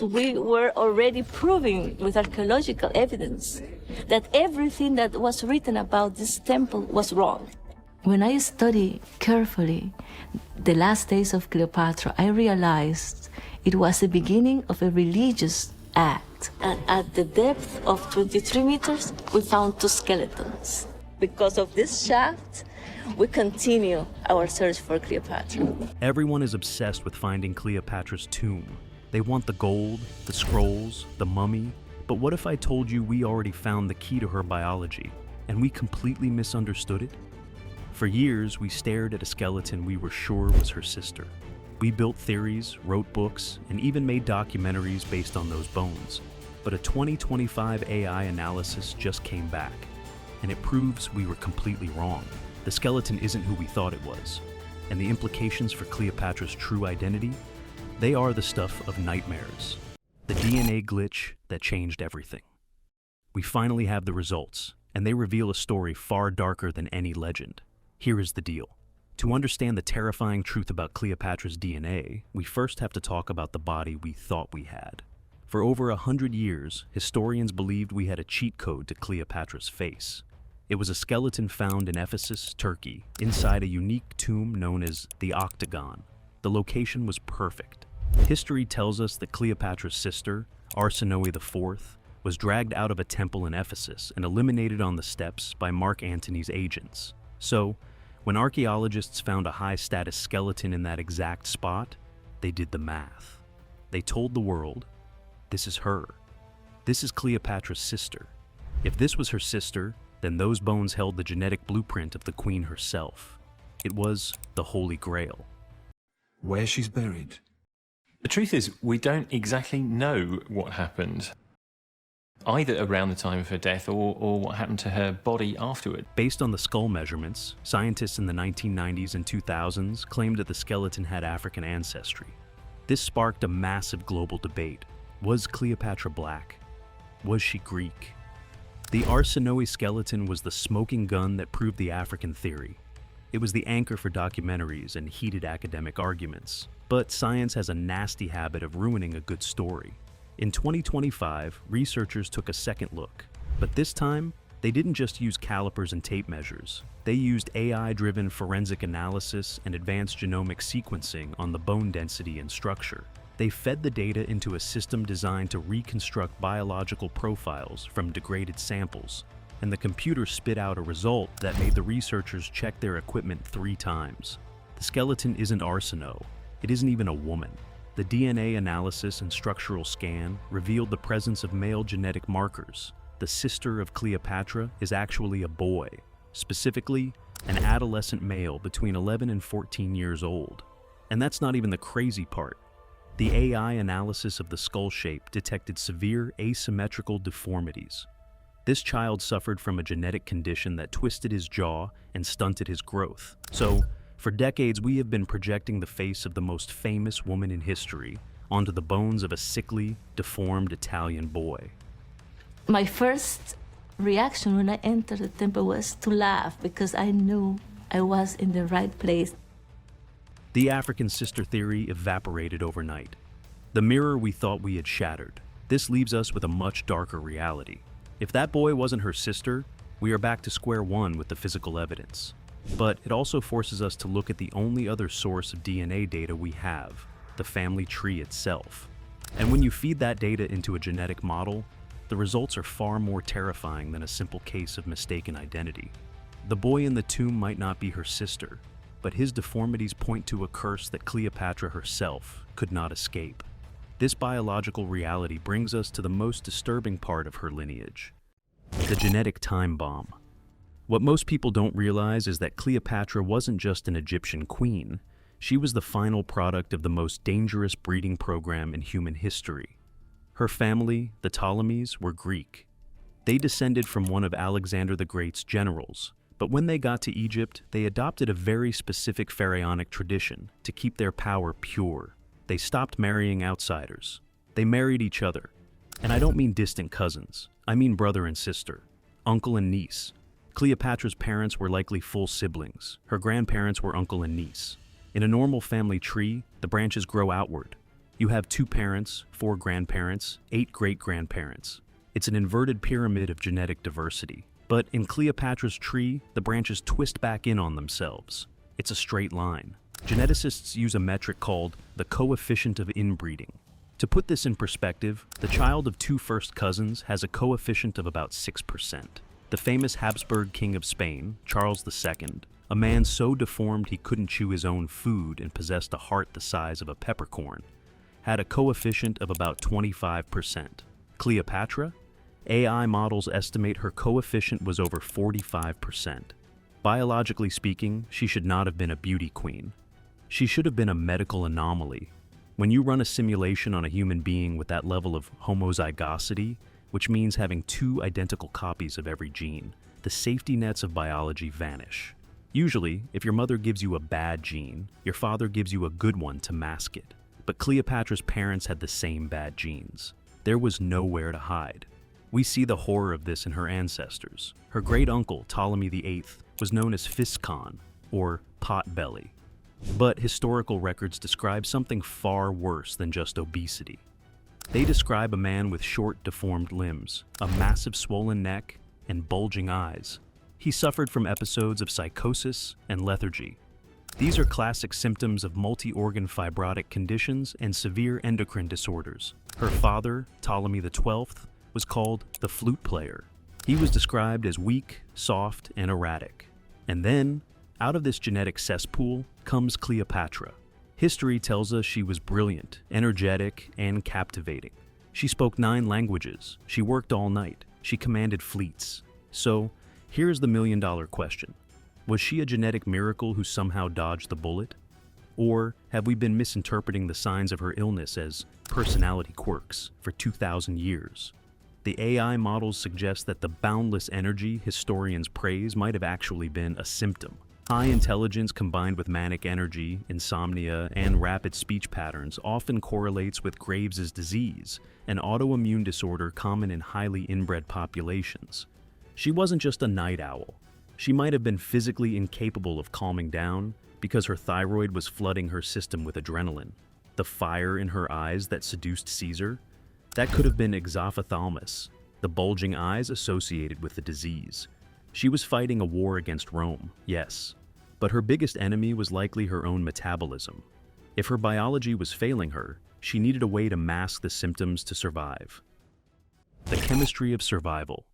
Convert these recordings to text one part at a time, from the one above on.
we were already proving with archaeological evidence that everything that was written about this temple was wrong. When I study carefully the last days of Cleopatra, I realized it was the beginning of a religious act. And at the depth of 23 meters, we found 2 skeletons. Because of this shaft, we continue our search for Cleopatra. Everyone is obsessed with finding Cleopatra's tomb. They want the gold, the scrolls, the mummy. But what if I told you we already found the key to her biology, and we completely misunderstood it? For years, we stared at a skeleton we were sure was her sister. We built theories, wrote books, and even made documentaries based on those bones. But a 2025 AI analysis just came back, and it proves we were completely wrong. The skeleton isn't who we thought it was, and the implications for Cleopatra's true identity, they are the stuff of nightmares. The DNA glitch that changed everything. We finally have the results, and they reveal a story far darker than any legend. Here is the deal. To understand the terrifying truth about Cleopatra's DNA, we first have to talk about the body we thought we had. For over 100 years, historians believed we had a cheat code to Cleopatra's face. It was a skeleton found in Ephesus, Turkey, inside a unique tomb known as the Octagon. The location was perfect. History tells us that Cleopatra's sister, Arsinoe IV, was dragged out of a temple in Ephesus and eliminated on the steps by Mark Antony's agents. So, when archaeologists found a high-status skeleton in that exact spot, they did the math. They told the world, this is her. This is Cleopatra's sister. If this was her sister, then those bones held the genetic blueprint of the queen herself. It was the Holy Grail. Where she's buried? The truth is, we don't exactly know what happened, either around the time of her death or what happened to her body afterward. Based on the skull measurements, scientists in the 1990s and 2000s claimed that the skeleton had African ancestry. This sparked a massive global debate. Was Cleopatra black? Was she Greek? The Arsinoe skeleton was the smoking gun that proved the African theory. It was the anchor for documentaries and heated academic arguments. But science has a nasty habit of ruining a good story. In 2025, researchers took a second look, but this time, they didn't just use calipers and tape measures. They used AI-driven forensic analysis and advanced genomic sequencing on the bone density and structure. They fed the data into a system designed to reconstruct biological profiles from degraded samples, and the computer spit out a result that made the researchers check their equipment 3 times. The skeleton isn't Arsinoe. It isn't even a woman. The DNA analysis and structural scan revealed the presence of male genetic markers. The sister of Cleopatra is actually a boy, specifically an adolescent male between 11 and 14 years old. And that's not even the crazy part. The AI analysis of the skull shape detected severe asymmetrical deformities. This child suffered from a genetic condition that twisted his jaw and stunted his growth. So, for decades, we have been projecting the face of the most famous woman in history onto the bones of a sickly, deformed Italian boy. My first reaction when I entered the temple was to laugh because I knew I was in the right place. The African sister theory evaporated overnight. The mirror we thought we had shattered. This leaves us with a much darker reality. If that boy wasn't her sister, we are back to square one with the physical evidence. But it also forces us to look at the only other source of DNA data we have, the family tree itself. And when you feed that data into a genetic model, the results are far more terrifying than a simple case of mistaken identity. The boy in the tomb might not be her sister, but his deformities point to a curse that Cleopatra herself could not escape. This biological reality brings us to the most disturbing part of her lineage, the genetic time bomb. What most people don't realize is that Cleopatra wasn't just an Egyptian queen. She was the final product of the most dangerous breeding program in human history. Her family, the Ptolemies, were Greek. They descended from one of Alexander the Great's generals, but when they got to Egypt, they adopted a very specific pharaonic tradition to keep their power pure. They stopped marrying outsiders. They married each other. And I don't mean distant cousins. I mean brother and sister, uncle and niece. Cleopatra's parents were likely full siblings. Her grandparents were uncle and niece. In a normal family tree, the branches grow outward. You have 2 parents, 4 grandparents, 8 great-grandparents. It's an inverted pyramid of genetic diversity. But in Cleopatra's tree, the branches twist back in on themselves. It's a straight line. Geneticists use a metric called the coefficient of inbreeding. To put this in perspective, the child of 2 first cousins has a coefficient of about 6%. The famous Habsburg king of Spain, Charles II, a man so deformed he couldn't chew his own food and possessed a heart the size of a peppercorn, had a coefficient of about 25%. Cleopatra? AI models estimate her coefficient was over 45%. Biologically speaking, she should not have been a beauty queen. She should have been a medical anomaly. When you run a simulation on a human being with that level of homozygosity, which means having 2 identical copies of every gene, the safety nets of biology vanish. Usually, if your mother gives you a bad gene, your father gives you a good one to mask it. But Cleopatra's parents had the same bad genes. There was nowhere to hide. We see the horror of this in her ancestors. Her great-uncle, Ptolemy VIII, was known as Physcon, or potbelly. But historical records describe something far worse than just obesity. They describe a man with short, deformed limbs, a massive swollen neck, and bulging eyes. He suffered from episodes of psychosis and lethargy. These are classic symptoms of multi-organ fibrotic conditions and severe endocrine disorders. Her father, Ptolemy XII, was called the flute player. He was described as weak, soft, and erratic. And then, out of this genetic cesspool comes Cleopatra. History tells us she was brilliant, energetic, and captivating. She spoke 9 languages. She worked all night. She commanded fleets. So, here's the million-dollar question. Was she a genetic miracle who somehow dodged the bullet? Or have we been misinterpreting the signs of her illness as personality quirks for 2,000 years? The AI models suggest that the boundless energy historians praise might have actually been a symptom. High intelligence combined with manic energy, insomnia, and rapid speech patterns often correlates with Graves' disease, an autoimmune disorder common in highly inbred populations. She wasn't just a night owl. She might have been physically incapable of calming down because her thyroid was flooding her system with adrenaline. The fire in her eyes that seduced Caesar? That could have been exophthalmos, the bulging eyes associated with the disease. She was fighting a war against Rome, yes, but her biggest enemy was likely her own metabolism. If her biology was failing her, she needed a way to mask the symptoms to survive. The chemistry of survival.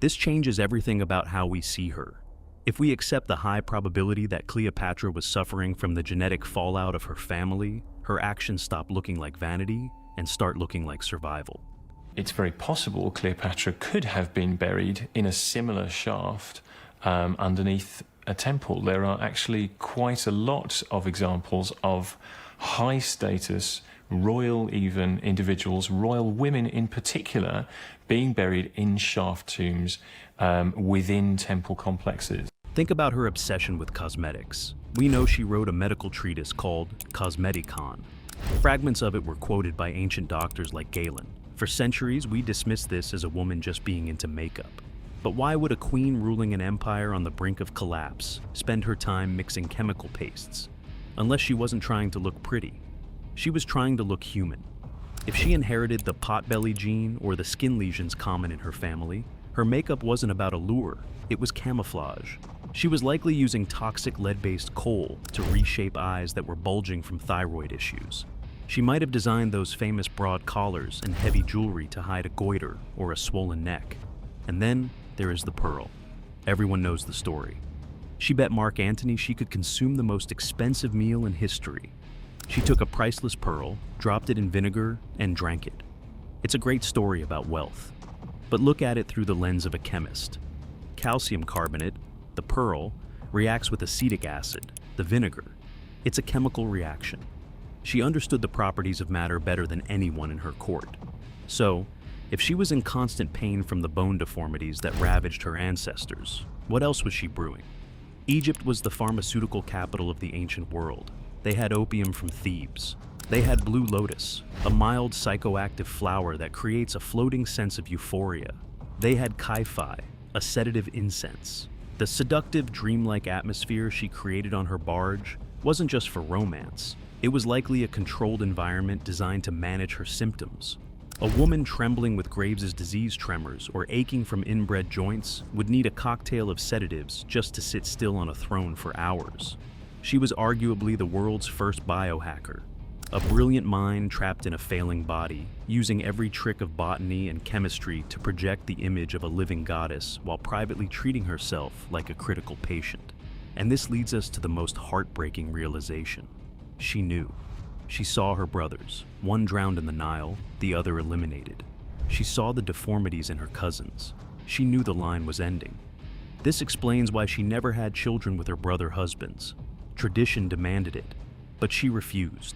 This changes everything about how we see her. If we accept the high probability that Cleopatra was suffering from the genetic fallout of her family, her actions stop looking like vanity and start looking like survival. It's very possible Cleopatra could have been buried in a similar shaft underneath a temple. There are actually quite a lot of examples of high-status, royal even individuals, royal women in particular, being buried in shaft tombs within temple complexes. Think about her obsession with cosmetics. We know she wrote a medical treatise called Cosmeticon. Fragments of it were quoted by ancient doctors like Galen. For centuries, we dismissed this as a woman just being into makeup. But why would a queen ruling an empire on the brink of collapse spend her time mixing chemical pastes? Unless she wasn't trying to look pretty. She was trying to look human. If she inherited the potbelly gene or the skin lesions common in her family, her makeup wasn't about allure, it was camouflage. She was likely using toxic lead-based coal to reshape eyes that were bulging from thyroid issues. She might have designed those famous broad collars and heavy jewelry to hide a goiter or a swollen neck. And then there is the pearl. Everyone knows the story. She bet Mark Antony she could consume the most expensive meal in history. She took a priceless pearl, dropped it in vinegar, and drank it. It's a great story about wealth. But look at it through the lens of a chemist. Calcium carbonate, the pearl, reacts with acetic acid, the vinegar. It's a chemical reaction. She understood the properties of matter better than anyone in her court. So, if she was in constant pain from the bone deformities that ravaged her ancestors, what else was she brewing? Egypt was the pharmaceutical capital of the ancient world. They had opium from Thebes. They had blue lotus, a mild psychoactive flower that creates a floating sense of euphoria. They had kai-fi, a sedative incense. The seductive, dreamlike atmosphere she created on her barge wasn't just for romance. It was likely a controlled environment designed to manage her symptoms. A woman trembling with Graves' disease tremors or aching from inbred joints would need a cocktail of sedatives just to sit still on a throne for hours. She was arguably the world's first biohacker, a brilliant mind trapped in a failing body, using every trick of botany and chemistry to project the image of a living goddess while privately treating herself like a critical patient. And this leads us to the most heartbreaking realization. She knew. She saw her brothers, one drowned in the Nile, the other eliminated. She saw the deformities in her cousins. She knew the line was ending. This explains why she never had children with her brother husbands. Tradition demanded it, but she refused.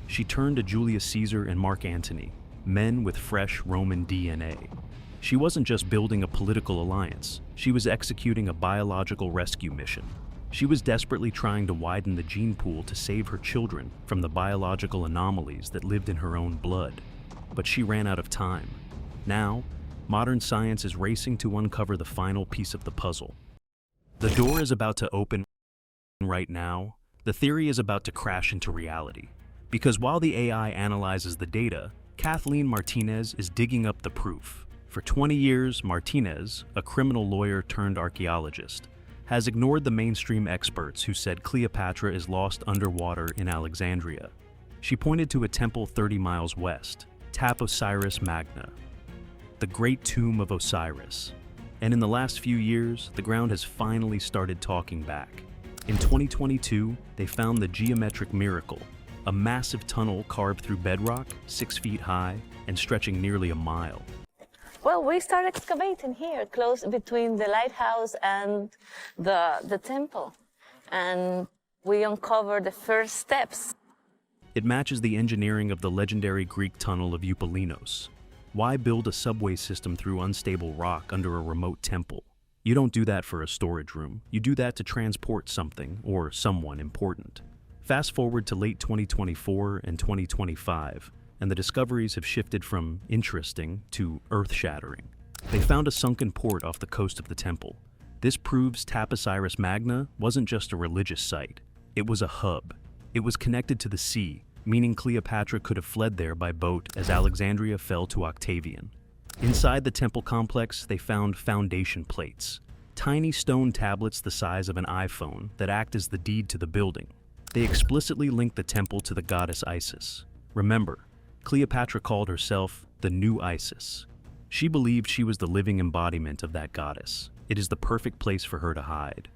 She turned to Julius Caesar and Mark Antony, men with fresh Roman DNA. She wasn't just building a political alliance, she was executing a biological rescue mission. She was desperately trying to widen the gene pool to save her children from the biological anomalies that lived in her own blood. But she ran out of time. Now, modern science is racing to uncover the final piece of the puzzle. The door is about to open right now. The theory is about to crash into reality. Because while the AI analyzes the data, Kathleen Martinez is digging up the proof. For 20 years, Martinez, a criminal lawyer turned archaeologist, has ignored the mainstream experts who said Cleopatra is lost underwater in Alexandria. She pointed to a temple 30 miles west, Tap Osiris Magna, the great tomb of Osiris. And in the last few years, the ground has finally started talking back. In 2022, they found the geometric miracle, a massive tunnel carved through bedrock, 6 feet high, and stretching nearly a mile. Well, we started excavating here, close between the lighthouse and the temple. And we uncovered the first steps. It matches the engineering of the legendary Greek tunnel of Eupalinos. Why build a subway system through unstable rock under a remote temple? You don't do that for a storage room. You do that to transport something or someone important. Fast forward to late 2024 and 2025, and the discoveries have shifted from interesting to earth-shattering. They found a sunken port off the coast of the temple. This proves Tap Osiris Magna wasn't just a religious site. It was a hub. It was connected to the sea, meaning Cleopatra could have fled there by boat as Alexandria fell to Octavian. Inside the temple complex, they found foundation plates, tiny stone tablets the size of an iPhone that act as the deed to the building. They explicitly link the temple to the goddess Isis. Remember, Cleopatra called herself the new Isis. She believed she was the living embodiment of that goddess. It is the perfect place for her to hide.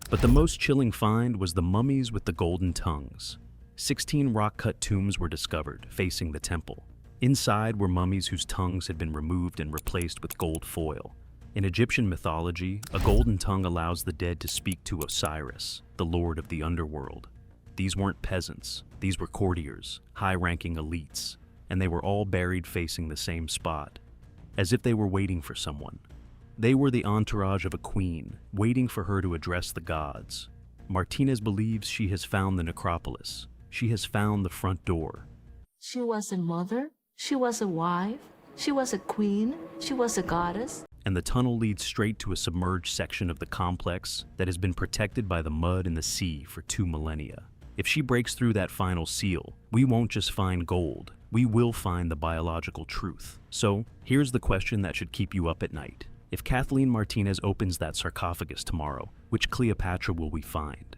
But the most chilling find was the mummies with the golden tongues. 16 rock-cut tombs were discovered, facing the temple. Inside were mummies whose tongues had been removed and replaced with gold foil. In Egyptian mythology, a golden tongue allows the dead to speak to Osiris, the lord of the underworld. These weren't peasants. These were courtiers, high-ranking elites, and they were all buried facing the same spot, as if they were waiting for someone. They were the entourage of a queen, waiting for her to address the gods. Martinez believes she has found the necropolis. She has found the front door. She was a mother, she was a wife, she was a queen, she was a goddess. And the tunnel leads straight to a submerged section of the complex that has been protected by the mud and the sea for 2 millennia. If she breaks through that final seal, we won't just find gold, we will find the biological truth. So, here's the question that should keep you up at night. If Kathleen Martinez opens that sarcophagus tomorrow, which Cleopatra will we find?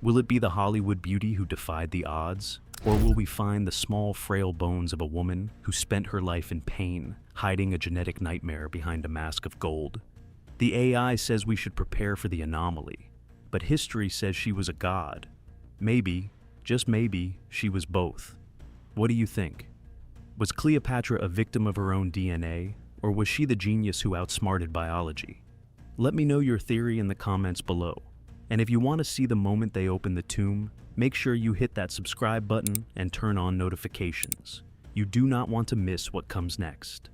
Will it be the Hollywood beauty who defied the odds? Or will we find the small, frail bones of a woman who spent her life in pain, hiding a genetic nightmare behind a mask of gold? The AI says we should prepare for the anomaly, but history says she was a god. Maybe, just maybe, she was both. What do you think? Was Cleopatra a victim of her own DNA, or was she the genius who outsmarted biology? Let me know your theory in the comments below. And if you want to see the moment they open the tomb, make sure you hit that subscribe button and turn on notifications. You do not want to miss what comes next.